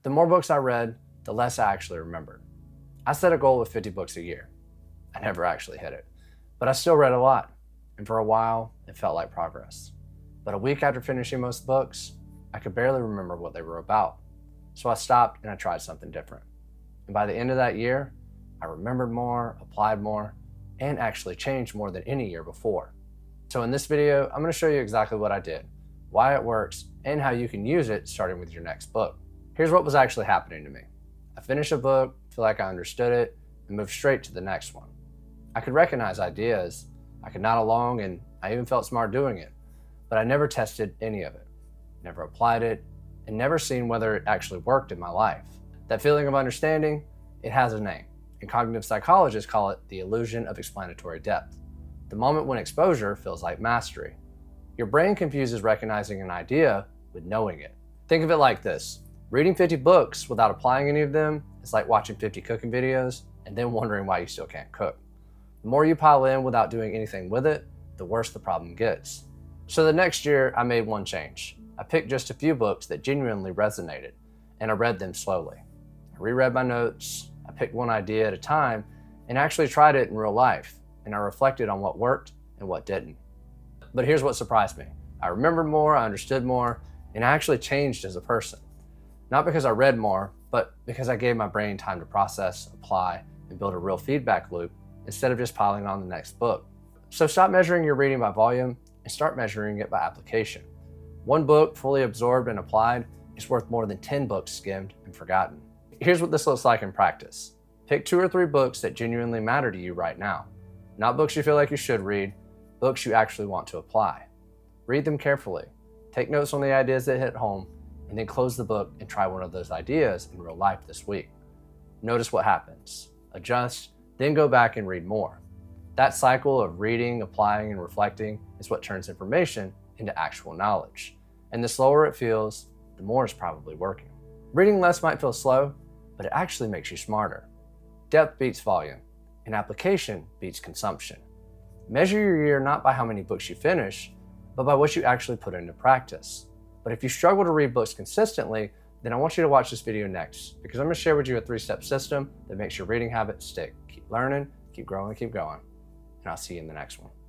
The more books I read, the less I actually remembered. I set a goal of 50 books a year. I never actually hit it, but I still read a lot, and for a while, it felt like progress. But a week after finishing most books, I could barely remember what they were about. So I stopped and I tried something different. And by the end of that year, I remembered more, applied more, and actually changed more than any year before. So in this video, I'm going to show you exactly what I did, why it works, and how you can use it starting with your next book. Here's what was actually happening to me. I finished a book, feel like I understood it, and moved straight to the next one. I could recognize ideas, I could nod along, and I even felt smart doing it, but I never tested any of it, never applied it, and never seen whether it actually worked in my life. That feeling of understanding, it has a name, and cognitive psychologists call it the illusion of explanatory depth. The moment when exposure feels like mastery. Your brain confuses recognizing an idea with knowing it. Think of it like this. Reading 50 books without applying any of them is like watching 50 cooking videos and then wondering why you still can't cook. The more you pile in without doing anything with it, the worse the problem gets. So the next year, I made one change. I picked just a few books that genuinely resonated, and I read them slowly. I reread my notes, I picked one idea at a time, and actually tried it in real life, and I reflected on what worked and what didn't. But here's what surprised me. I remembered more, I understood more, and I actually changed as a person. Not because I read more, but because I gave my brain time to process, apply, and build a real feedback loop instead of just piling on the next book. So stop measuring your reading by volume and start measuring it by application. One book fully absorbed and applied is worth more than 10 books skimmed and forgotten. Here's what this looks like in practice. Pick 2 or 3 books that genuinely matter to you right now. Not books you feel like you should read, books you actually want to apply. Read them carefully. Take notes on the ideas that hit home, and then close the book and try one of those ideas in real life this week. Notice what happens. Adjust, then go back and read more. That cycle of reading, applying, and reflecting is what turns information into actual knowledge. And the slower it feels, the more it's probably working. Reading less might feel slow, but it actually makes you smarter. Depth beats volume, and application beats consumption. Measure your year not by how many books you finish, but by what you actually put into practice. But if you struggle to read books consistently, then I want you to watch this video next, because I'm going to share with you a 3-step system that makes your reading habit stick. Keep learning, keep growing, keep going, and I'll see you in the next one.